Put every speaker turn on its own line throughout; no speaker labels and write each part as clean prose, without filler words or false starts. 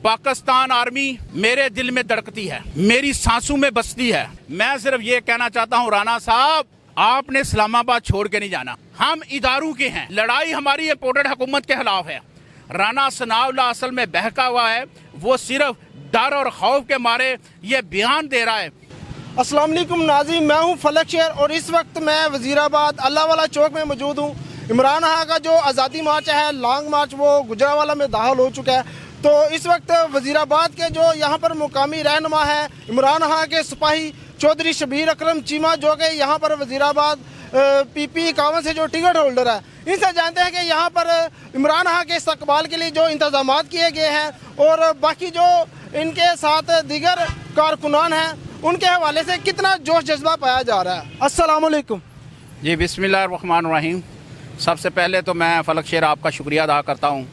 Pakistan army मेरे दिल में धड़कती है, मेरी सांसों में बसती है। मैं सिर्फ ये कहना चाहता हूँ राणा साहब, आपने इस्लामाबाद छोड़ के नहीं जाना। हम इदारों के हैं, लड़ाई हमारी इम्पोर्टेड हुकूमत के खिलाफ है। राणा सनाउल्लाह असल में बहका हुआ है, वो सिर्फ डर और खौफ के मारे ये बयान दे रहा है।
अस्सलाम वालेकुम नाज़रीन, मैं हूं फलक शेर और इस वक्त मैं वज़ीराबाद अल्लाह वाला चौक में मौजूद हूं। इमरान खां का जो आज़ादी मार्च है, लॉन्ग मार्च, वो गुजरावाला में दाखिल हो चुका है। तो इस वक्त वज़ीराबाद के जो यहाँ पर मुकामी रहनुमा है इमरान खां के सिपाही चौधरी शबीर अकरम चीमा, जो कि यहाँ पर वज़ीराबाद PP 51 से जो टिकट होल्डर है, इनसे जानते हैं कि यहाँ पर इमरान खां के इस्तकबाल के लिए जो इंतजाम किए गए हैं और बाकी जो इनके साथ दीगर कारकुनान हैं उनके हवाले से कितना जोश जज्बा पाया जा रहा है। अस्सलाम वालेकुम
जी, बिस्मिल्लाहिर्रहमानिर्रहीम। सबसे पहले तो मैं फलक शेर आपका शुक्रिया अदा करता हूँ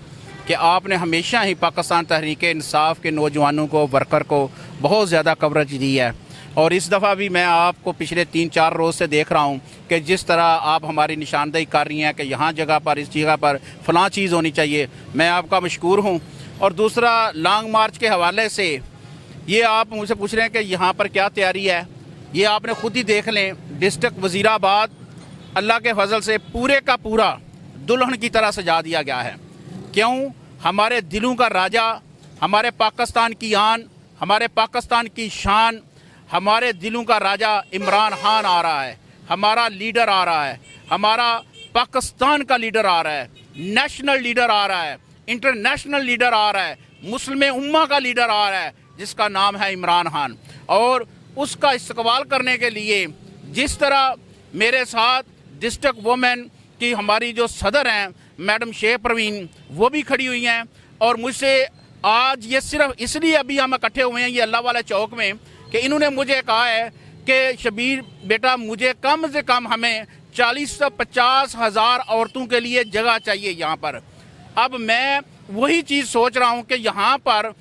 कि आपने हमेशा ही पाकिस्तान तहरीक इंसाफ के नौजवानों को, वर्कर को बहुत ज़्यादा कवरेज दी है। और इस दफ़ा भी मैं आपको पिछले 3-4 रोज़ से देख रहा हूँ कि जिस तरह आप हमारी निशानदेही कर रही हैं कि यहाँ जगह पर, इस जगह पर फ़लाँ चीज़ होनी चाहिए, मैं आपका मशकूर हूँ। और दूसरा, लॉन्ग मार्च के हवाले से ये आप मुझसे पूछ रहे हैं कि यहाँ पर क्या तैयारी है, ये आपने ख़ुद ही देख लें। डिस्ट्रिक्ट वज़ीराबाद अल्लाह के फजल से पूरे का पूरा दुल्हन की तरह सजा दिया गया है। क्यों? हमारे दिलों का राजा, हमारे पाकिस्तान की आन, हमारे पाकिस्तान की शान, हमारे दिलों का राजा इमरान खान आ रहा है, हमारा लीडर आ रहा है, हमारा पाकिस्तान का लीडर आ रहा है, नेशनल लीडर आ रहा है, इंटरनेशनल लीडर आ रहा है, मुस्लिम उम्मा का लीडर आ रहा है जिसका नाम है इमरान खान। और उसका इस्तकबाल करने के लिए जिस तरह मेरे साथ डिस्ट्रिक्ट वुमेन की हमारी जो सदर हैं मैडम शेख परवीन, वो भी खड़ी हुई हैं। और मुझसे आज ये सिर्फ इसलिए अभी हम इकट्ठे हुए हैं ये अल्लाह वाला चौक में कि इन्होंने मुझे कहा है कि शबीर बेटा, मुझे कम से कम हमें 40 से 50 हज़ार औरतों के लिए जगह चाहिए यहाँ पर। अब मैं वही चीज़ सोच रहा हूँ कि यहाँ पर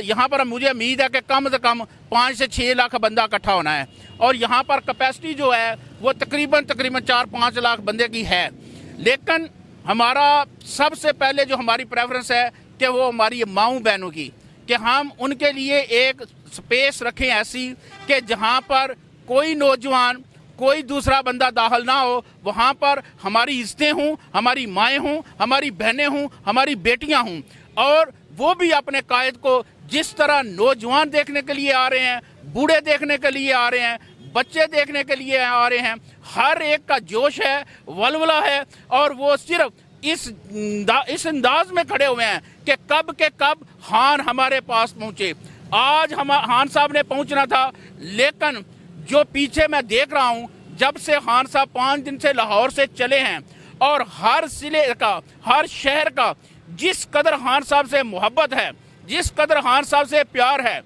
यहाँ पर मुझे उम्मीद है कि कम से कम 5 से 6 लाख बंदा इकट्ठा होना है। और यहाँ पर कैपेसिटी जो है वो तकरीबन 4-5 लाख बंदे की है। लेकिन हमारा सबसे पहले जो हमारी प्रेफरेंस है कि वो हमारी माँओं बहनों की, कि हम उनके लिए एक स्पेस रखें ऐसी कि जहाँ पर कोई नौजवान, कोई दूसरा बंदा दाखिल ना हो, वहाँ पर हमारी इज्जतें हों, हमारी माएँ हों, हमारी बहनें हों, हमारी बेटियाँ हों। और वो भी अपने कायद को जिस तरह नौजवान देखने के लिए आ रहे हैं, बूढ़े देखने के लिए आ रहे हैं, बच्चे देखने के लिए आ रहे हैं, हर एक का जोश है, वलवला है। और वो सिर्फ इस अंदाज में खड़े हुए हैं कि कब के कब खान हमारे पास पहुँचे। आज हम खान साहब ने पहुँचना था, लेकिन जो पीछे मैं देख रहा हूँ, जब से खान साहब 5 दिन से लाहौर से चले हैं और हर ज़िले का, हर शहर का जिस कदर खान साहब से मोहब्बत है, जिस कदर खान साहब से प्यार है,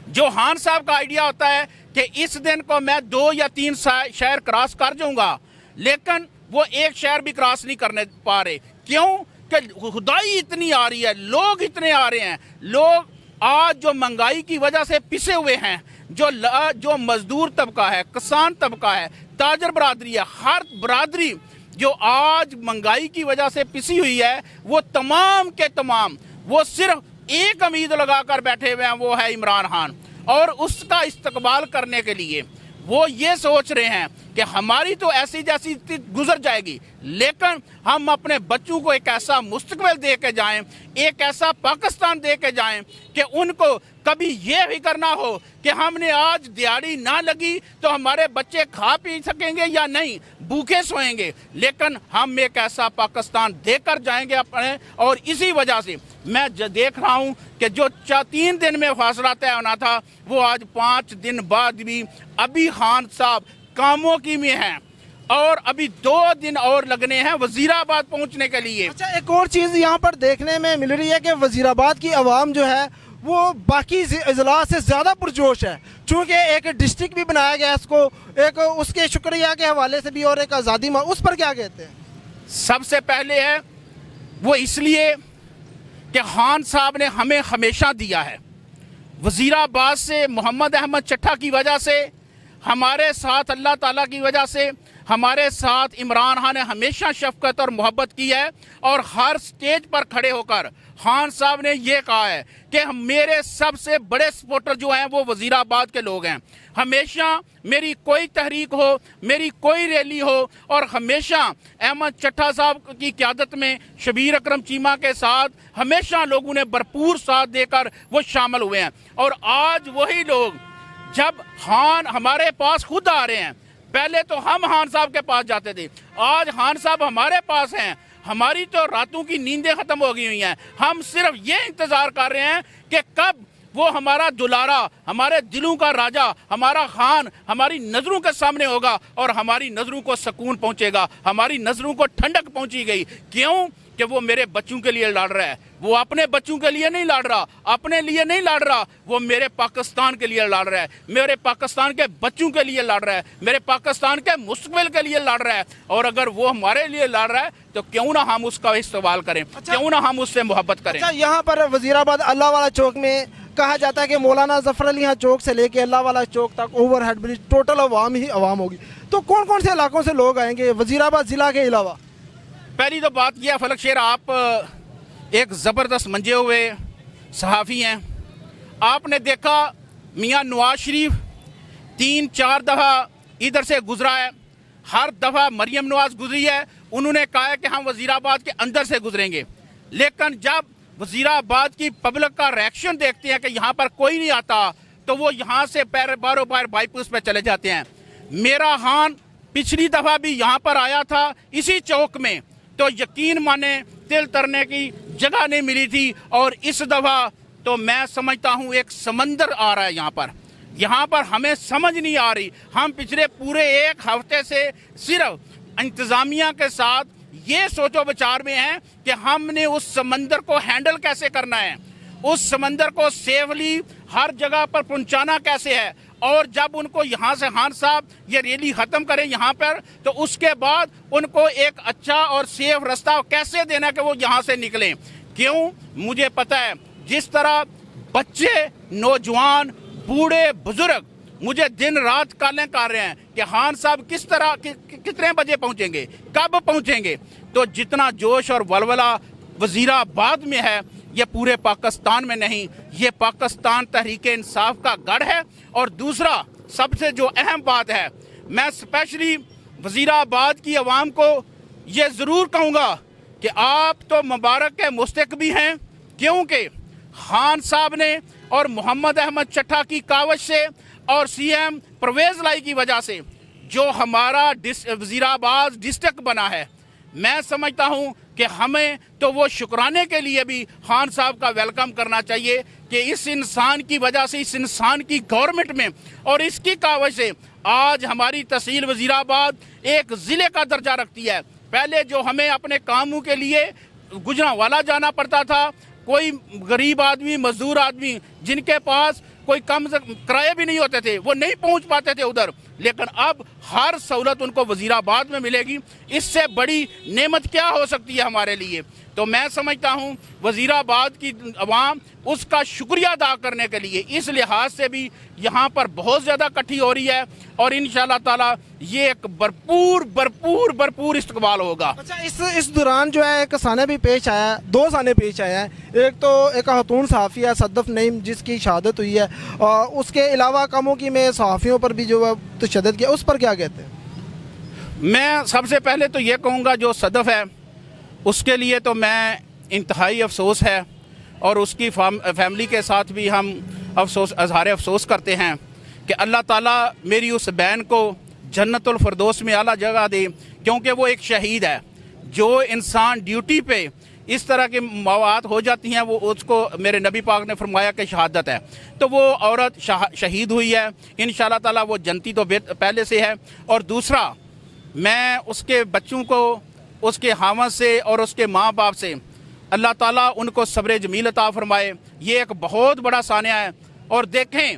जो खान साहब का आइडिया होता है कि इस दिन को मैं 2 या 3 शहर क्रॉस कर जाऊंगा, लेकिन वो एक शहर भी क्रॉस नहीं करने पा रहे। क्यों? कि खुदाई इतनी आ रही है, लोग इतने आ रहे हैं। लोग आज जो महंगाई की वजह से पिसे हुए हैं, जो मजदूर तबका है, किसान तबका है, ताजर बरादरी है, हर बरादरी जो आज महंगाई की वजह से पिसी हुई है, वो तमाम के तमाम वो सिर्फ एक उम्मीद लगाकर बैठे हुए हैं, वो है इमरान खान। और उसका इस्तकबाल करने के लिए वो ये सोच रहे हैं कि हमारी तो ऐसी जैसी गुजर जाएगी, लेकिन हम अपने बच्चों को एक ऐसा मुस्तकबिल दे के जाएं, एक ऐसा पाकिस्तान दे के जाएं कि उनको कभी ये भी करना हो कि हमने आज दिहाड़ी ना लगी तो हमारे बच्चे खा पी सकेंगे या नहीं, भूखे सोएंगे, लेकिन हम एक ऐसा पाकिस्तान देकर जाएंगे अपने। और इसी वजह से मैं देख रहा हूँ कि जो 3 दिन में फासला तय होना था, वो आज 5 दिन बाद भी अभी खान साहब कामों की में हैं और अभी 2 दिन और लगने हैं वज़ीराबाद पहुँचने के लिए।
अच्छा, एक और चीज़ यहाँ पर देखने में मिल रही है कि वज़ीराबाद की आवाम जो है वो बाकी अजला से ज़्यादा पुरजोश है, चूँकि एक डिस्ट्रिक्ट भी बनाया गया है इसको, एक उसके शुक्रिया के हवाले से भी, और एक आज़ादी माह, उस पर क्या कहते हैं?
सबसे पहले है वो इसलिए कि खान साहब ने हमें हमेशा दिया है। वज़ीराबाद से मोहम्मद अहमद चट्टा की वजह से, हमारे साथ अल्लाह ताला की वजह से, हमारे साथ इमरान खान ने हमेशा शफकत और मोहब्बत की है। और हर स्टेज पर खड़े होकर خان صاحب نے یہ کہا ہے کہ میرے سب سے بڑے سپورٹر جو ہیں وہ وزیر آباد کے لوگ ہیں. ہمیشہ میری کوئی تحریک ہو، میری کوئی ریلی ہو، اور ہمیشہ احمد چٹھا صاحب کی قیادت میں شبیر اکرم چیمہ کے ساتھ ہمیشہ لوگوں نے بھرپور ساتھ دے کر وہ شامل ہوئے ہیں. اور آج وہی لوگ جب خان ہمارے پاس خود آ رہے ہیں، پہلے تو ہم خان صاحب کے پاس جاتے تھے، آج خان صاحب ہمارے پاس ہیں، ہماری تو راتوں کی نیندیں ختم ہو گئی ہوئی ہیں. ہم صرف یہ انتظار کر رہے ہیں کہ کب وہ ہمارا دلارا، ہمارے دلوں کا راجہ، ہمارا خان ہماری نظروں کے سامنے ہوگا اور ہماری نظروں کو سکون پہنچے گا، ہماری نظروں کو ٹھنڈک پہنچی گئی. کیوں کہ وہ میرے بچوں کے لیے لڑ رہا ہے، وہ اپنے بچوں کے لیے نہیں لڑ رہا، اپنے لیے نہیں لڑ رہا، وہ میرے پاکستان کے لیے لڑ رہا ہے، میرے پاکستان کے بچوں کے لیے لڑ رہا ہے، میرے پاکستان کے مستقبل کے لیے لڑ رہا ہے. اور اگر وہ ہمارے لیے لڑ رہا ہے تو کیوں نہ ہم اس کا استقبال کریں، کیوں نہ ہم اس سے محبت کریں.
اچھا، یہاں پر وزیر آباد اللہ والا چوک میں کہا جاتا ہے کہ مولانا ظفر علی خان چوک سے لے کے اللہ والا چوک تک اوور ہیڈ برج ٹوٹل عوام ہی عوام ہوگی. تو کون کون سے علاقوں سے لوگ آئیں گے وزیر آباد ضلع کے علاوہ؟
پہلی تو بات یہ ہے فلک شیر، آپ ایک زبردست منجے ہوئے صحافی ہیں. آپ نے دیکھا میاں نواز شریف 3-4 دفعہ ادھر سے گزرا ہے، ہر دفعہ مریم نواز گزری ہے، انہوں نے کہا ہے کہ ہم وزیر آباد کے اندر سے گزریں گے. لیکن جب وزیر آباد کی پبلک کا ریئیکشن دیکھتے ہیں کہ یہاں پر کوئی نہیں آتا تو وہ یہاں سے باروں بار بائی پاس پہ چلے جاتے ہیں. میرا خان پچھلی دفعہ بھی یہاں پر آیا تھا اسی چوک میں، تو یقین مانے تل ترنے کی جگہ نہیں ملی تھی. اور اس دفعہ تو میں سمجھتا ہوں ایک سمندر آ رہا ہے یہاں پر ہمیں سمجھ نہیں آ رہی. ہم پچھلے پورے ایک ہفتے سے صرف انتظامیہ کے ساتھ یہ سوچ و بچار میں ہیں کہ ہم نے اس سمندر کو ہینڈل کیسے کرنا ہے، اس سمندر کو سیفلی ہر جگہ پر پہنچانا کیسے ہے. اور جب ان کو یہاں سے خان صاحب یہ ریلی ختم کریں یہاں پر، تو اس کے بعد ان کو ایک اچھا اور سیف رستہ کیسے دینا کہ وہ یہاں سے نکلیں. کیوں؟ مجھے پتہ ہے جس طرح بچے، نوجوان، بوڑھے، بزرگ مجھے دن رات کالیں کر رہے ہیں کہ خان صاحب کس طرح کتنے بجے پہنچیں گے، کب پہنچیں گے. تو جتنا جوش اور ولولہ وزیر آباد میں ہے یہ پورے پاکستان میں نہیں، یہ پاکستان تحریک انصاف کا گڑھ ہے. اور دوسرا سب سے جو اہم بات ہے، میں اسپیشلی وزیر آباد کی عوام کو یہ ضرور کہوں گا کہ آپ تو مبارک کے مستحق بھی ہیں، کیونکہ خان صاحب نے اور محمد احمد چٹھا کی کاوش سے اور سی ایم پرویز لائی کی وجہ سے جو ہمارا وزیر آباد ڈسٹرکٹ بنا ہے، میں سمجھتا ہوں کہ ہمیں تو وہ شکرانے کے لیے بھی خان صاحب کا ویلکم کرنا چاہیے کہ اس انسان کی وجہ سے، اس انسان کی گورنمنٹ میں اور اس کی کاوش سے آج ہماری تحصیل وزیر آباد ایک ضلع کا درجہ رکھتی ہے. پہلے جو ہمیں اپنے کاموں کے لیے گجرانوالہ جانا پڑتا تھا، کوئی غریب آدمی، مزدور آدمی جن کے پاس کوئی کم کرائے بھی نہیں ہوتے تھے، وہ نہیں پہنچ پاتے تھے ادھر، لیکن اب ہر سہولت ان کو وزیر آباد میں ملے گی. اس سے بڑی نعمت کیا ہو سکتی ہے ہمارے لیے؟ تو میں سمجھتا ہوں وزیر آباد کی عوام اس کا شکریہ ادا کرنے کے لیے اس لحاظ سے بھی یہاں پر بہت زیادہ اکٹھی ہو رہی ہے، اور انشاءاللہ تعالی یہ ایک بھرپور استقبال ہوگا.
اچھا، اس دوران جو ہے ایک سانحہ بھی پیش آیا ہے، 2 سانحے پیش آئے ہیں. ایک تو ایک خاتون صحافی ہے صدف نعیم جس کی شہادت ہوئی ہے، اور اس کے علاوہ کاموں کی میں صحافیوں پر بھی جو ہے تشدد کیا، اس پر کیا کہتے ہیں؟
میں سب سے پہلے تو یہ کہوں گا جو صدف ہے اس کے لیے تو میں انتہائی افسوس ہے، اور اس کی فیملی کے ساتھ بھی ہم اظہار افسوس کرتے ہیں کہ اللہ تعالیٰ میری اس بہن کو جنت الفردوس میں اعلیٰ جگہ دے، کیونکہ وہ ایک شہید ہے. جو انسان ڈیوٹی پہ اس طرح کے مواد ہو جاتی ہیں وہ اس کو میرے نبی پاک نے فرمایا کہ شہادت ہے، تو وہ عورت شہید ہوئی ہے. انشاءاللہ تعالیٰ وہ جنتی تو پہلے سے ہے. اور دوسرا میں اس کے بچوں کو اس کے خاوند سے اور اس کے ماں باپ سے اللہ تعالیٰ ان کو صبر جمیل عطا فرمائے. یہ ایک بہت بڑا سانحہ ہے. اور دیکھیں،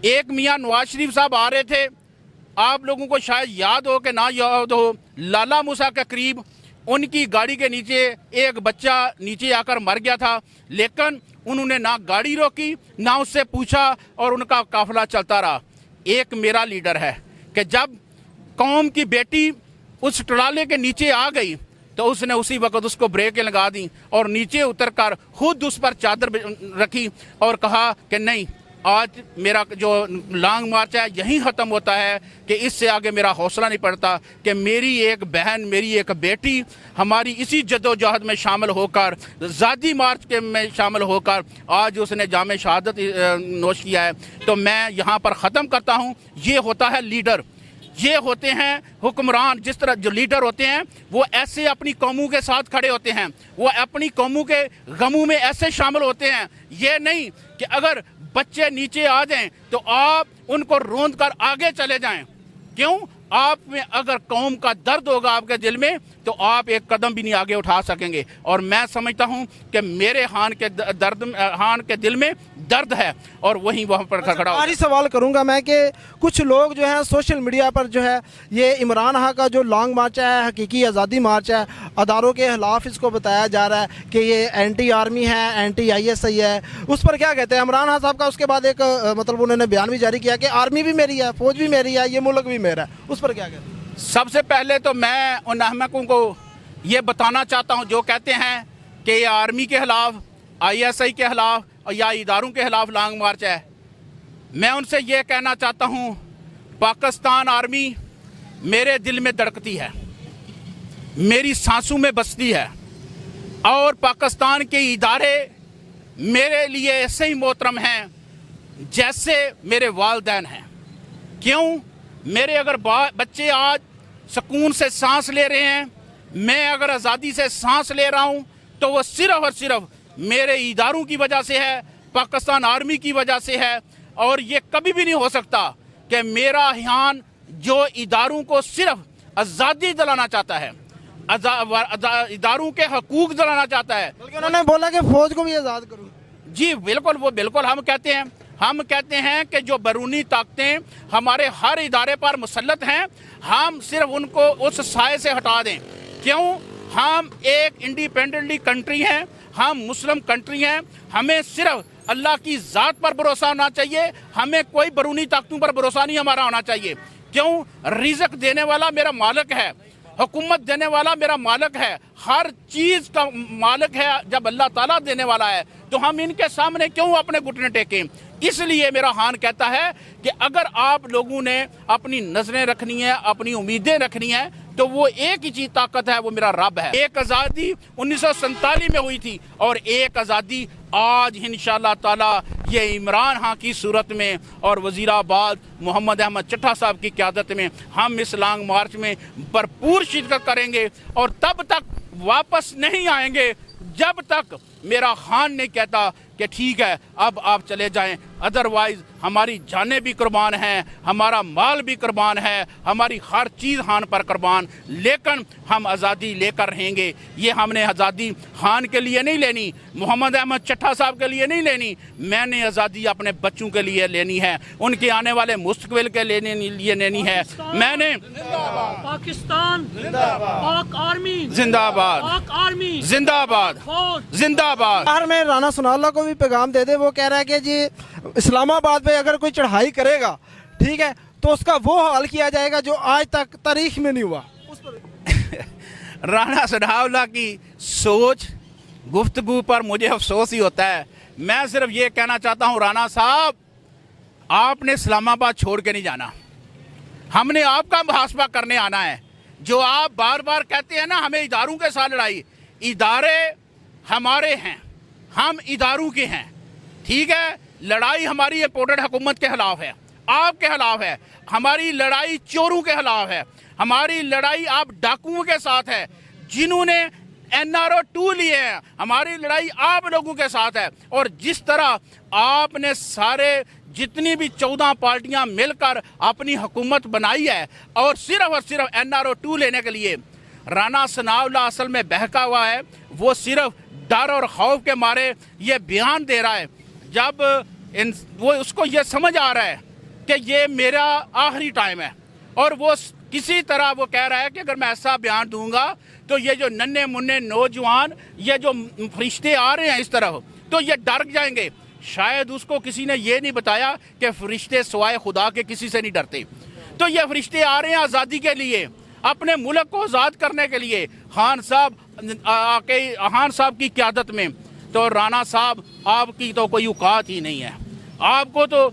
ایک میاں نواز شریف صاحب آ رہے تھے، آپ لوگوں کو شاید یاد ہو کہ نہ یاد ہو، لالا موسیٰ کے قریب ان کی گاڑی کے نیچے ایک بچہ نیچے آ کر مر گیا تھا، لیکن انہوں نے نہ گاڑی روکی نہ اس سے پوچھا اور ان کا قافلہ چلتا رہا. ایک میرا لیڈر ہے کہ جب قوم کی بیٹی اس ٹرالے کے نیچے آ گئی तो उसने उसी वक्त उसको ब्रेकें लगा दी और नीचे उतर कर खुद उस पर चादर रखी और कहा कि नहीं, आज मेरा जो लॉन्ग मार्च है यहीं ख़त्म होता है, कि इससे आगे मेरा हौसला नहीं पड़ता कि मेरी एक बहन, मेरी एक बेटी हमारी इसी जद्दोजहद में शामिल होकर, आज़ादी मार्च के में शामिल होकर आज उसने जाम शहादत नोश किया है। तो मैं यहाँ पर ख़त्म करता हूँ। ये होता है लीडर, ये होते हैं हुक्मरान। जिस तरह जो लीडर होते हैं वो ऐसे अपनी कौमों के साथ खड़े होते हैं, वो अपनी कौमों के गमों में ऐसे शामिल होते हैं। ये नहीं कि अगर बच्चे नीचे आ जाएं तो आप उनको रोंद कर आगे चले जाएं। क्यों? आप में अगर कौम का दर्द होगा आपके दिल में तो आप एक कदम भी नहीं आगे उठा सकेंगे। और मैं समझता हूं कि मेरे हान के दिल में दर्द है और वहीं वहाँ पर खड़ा हो।
आखिरी सवाल करूंगा मैं कि कुछ लोग जो है सोशल मीडिया पर जो है ये इमरान खां का जो लॉन्ग मार्च है, हकीकी आज़ादी मार्च है, अदारों के खिलाफ इसको बताया जा रहा है कि ये एंटी आर्मी है, एंटी ISI है, उस पर क्या कहते हैं? इमरान खां साहब का उसके बाद एक मतलब उन्होंने बयान भी जारी किया कि आर्मी भी मेरी है, फौज भी मेरी है, ये मुल्क भी मेरा है, उस पर क्या कहते हैं?
सबसे पहले तो मैं उन अहमकों को ये बताना चाहता हूँ जो कहते हैं कि ये आर्मी के खिलाफ, ISI के खिलाफ या इदारों के खिलाफ लॉन्ग मार्च है। मैं उनसे ये कहना चाहता हूँ, पाकिस्तान आर्मी मेरे दिल में धड़कती है, मेरी सांसों में बसती है, और पाकिस्तान के इदारे मेरे लिए ऐसे ही मोहतरम हैं जैसे मेरे वालिदैन हैं। क्यों? मेरे अगर बच्चे आज सुकून से सांस ले रहे हैं, मैं अगर आज़ादी से सांस ले रहा हूं, तो वो सिर्फ और सिर्फ मेरे इदारों की वजह से है, पाकिस्तान आर्मी की वजह से है। और ये कभी भी नहीं हो सकता कि मेरा ध्यान जो इदारों को सिर्फ आज़ादी दिलाना चाहता है, इदारों के हकूक दिलाना चाहता है,
बल्कि उन्होंने बोला कि फौज को भी आज़ाद करूँ।
जी बिल्कुल, वो बिल्कुल हम कहते हैं कि जो बैरूनी ताकतें हमारे हर इदारे पर मुसल्लत हैं, हम सिर्फ उनको उस साए से हटा दें। क्यों? हम एक इंडिपेंडेंटली कंट्री हैं, हम मुस्लिम कंट्री हैं, हमें सिर्फ अल्लाह की ज़ात पर भरोसा होना चाहिए, हमें कोई बैरूनी ताकतों पर भरोसा नहीं हमारा होना चाहिए। क्यों? रिज़्क देने वाला मेरा मालिक है, हुकूमत देने वाला मेरा मालिक है, हर चीज़ का मालिक है। जब अल्लाह ताला देने वाला है तो हम इनके सामने क्यों अपने घुटने टेकें? इसलिए मेरा हान कहता है कि अगर आप लोगों ने अपनी नजरें रखनी है, अपनी उम्मीदें रखनी है, तो वो एक ही चीज ताकत है, वो मेरा रब है। एक आज़ादी 1947 में हुई थी और एक आज़ादी आज इंशाअल्लाह ताला ये इमरान खां की सूरत में और वज़ीराबाद मोहम्मद अहमद चट्टा साहब की क़यादत में हम इस लॉन्ग मार्च में भरपूर शिरकत करेंगे और तब तक वापस नहीं आएंगे जब तक मेरा खान नहीं कहता कि ठीक है अब आप चले जाएं। अदरवाइज हमारी जानें भी कुर्बान हैं, हमारा माल भी कुर्बान है, हमारी हर चीज़ खान पर कुर्बान, लेकिन हम आज़ादी लेकर रहेंगे। ये हमने आज़ादी खान के लिए नहीं लेनी, मोहम्मद अहमद चट्टा साहब के लिए नहीं लेनी, मैंने आज़ादी अपने बच्चों के लिए लेनी है, उनके आने वाले मुस्तकबिल के लिए लेनी है। मैंने
पाकिस्तान पाक आर्मी
जिंदाबाद,
पाक आर्मी
जिंदाबाद, जिंदाबाद।
बाहर में राना सनाउल्लाह को भी पैगाम दे दे, वो कह रहा है कि जी इस्लामाबाद पे अगर कोई चढ़ाई करेगा, ठीक है, तो उसका वो हाल किया जाएगा जो आज तक तारीख में नहीं हुआ। उस पर
राना सनाउल्लाह की सोच गुफ्तगू पर मुझे अफसोस ही होता है। मैं सिर्फ ये कहना चाहता हूँ, राना साहब आपने इस्लामाबाद छोड़ के नहीं जाना, हमने आपका मुहासबा करने आना है। जो आप बार बार कहते हैं ना हमें इदारों के साथ लड़ाई, इदारे हमारे हैं, हम इदारों के हैं, ठीक है। लड़ाई हमारी इम्पोर्टेड हुकूमत के खिलाफ है, आपके खिलाफ है, हमारी लड़ाई चोरों के खिलाफ है, हमारी लड़ाई आप डाकुओं के साथ है जिन्होंने NRO 2 लिए हैं, हमारी लड़ाई आप लोगों के साथ है। और जिस तरह आपने सारे जितनी भी 14 पार्टियां मिलकर अपनी हुकूमत बनाई है और सिर्फ NRO 2 लेने के लिए, राना सनाउल्लाह असल में बहका हुआ है, वो सिर्फ डर और खौफ के मारे ये बयान दे रहा है। जब वो उसको ये समझ आ रहा है कि ये मेरा आखिरी टाइम है और वो किसी तरह वो कह रहा है कि अगर मैं ऐसा बयान दूंगा तो ये जो नन्हे मुन्ने नौजवान, ये जो फरिश्ते आ रहे हैं इस तरफ, तो ये डर जाएंगे। शायद उसको किसी ने ये नहीं बताया कि फरिश्ते सिवाय खुदा के किसी से नहीं डरते। तो ये फरिश्ते आ रहे हैं आज़ादी के लिए, अपने मुल्क को आज़ाद करने के लिए खान साहब की क़यादत में, तो राणा साहब आपकी तो कोई औकात ही नहीं है। आपको तो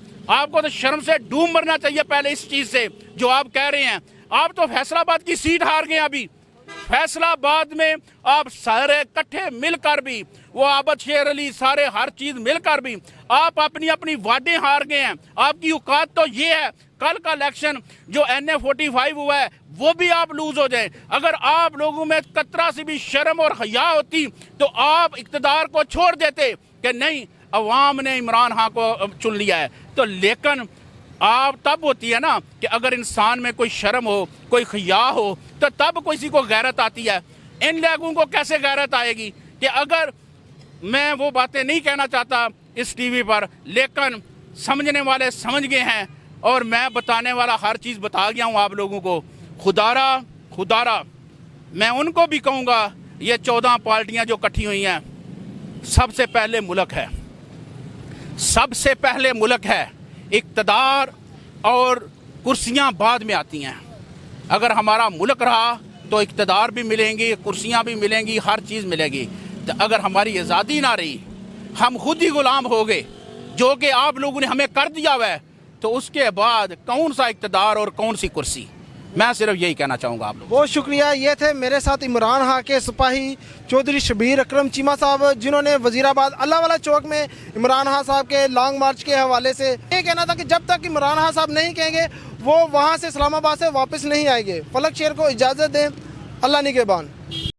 शर्म से डूब मरना चाहिए पहले इस चीज़ से जो आप कह रहे हैं। आप तो फैसलाबाद की सीट हार गए। अभी फैसलाबाद में आप सारे इकट्ठे मिलकर भी, वो आबद शेर अली, सारे हर चीज़ मिलकर भी आप अपनी अपनी वादें हार गए हैं। आपकी औकात तो ये है कल का इलेक्शन जो NA45 हुआ है वो भी आप लूज हो जाए। अगर आप लोगों में कतरा से भी शर्म और हया होती तो आप इक़्तिदार को छोड़ देते कि नहीं, अवाम ने इमरान खान को चुन लिया है। तो लेकिन आप तब होती है ना कि अगर इंसान में कोई शर्म हो, कोई खिया हो, तो तब किसी को गैरत आती है। इन लोगों को कैसे गैरत आएगी? कि अगर मैं वो बातें नहीं कहना चाहता इस टीवी पर, लेकिन समझने वाले समझ गए हैं और मैं बताने वाला हर चीज़ बता गया हूँ आप लोगों को। खुदारा मैं उनको भी कहूँगा, ये 14 पार्टियाँ जो इकट्ठी हुई हैं, सबसे पहले मुल्क है। इक़्तिदार और कुर्सियाँ बाद में आती हैं। अगर हमारा मुल्क रहा तो इक़्तिदार भी मिलेंगी, कुर्सियाँ भी मिलेंगी, हर चीज़ मिलेगी। तो अगर हमारी आज़ादी ना रही, हम खुद ही गुलाम हो गए जो कि आप लोगों ने हमें कर दिया हुआ है, तो उसके बाद कौन सा इक़्तिदार और कौन सी कुर्सी? मैं सिर्फ यही कहना चाहूँगा आप लोग।
बहुत शुक्रिया। ये थे मेरे साथ इमरान खान के सिपाही चौधरी शबीर अकरम चीमा साहब, जिन्होंने वजीराबाद अल्लाह वाला चौक में इमरान खान साहब के लॉन्ग मार्च के हवाले से ये कहना था कि जब तक इमरान खान साहब नहीं कहेंगे वो वहाँ से इस्लामाबाद से वापस नहीं आएंगे। फलक शेर को इजाज़त दें। अल्लाह निगहबान।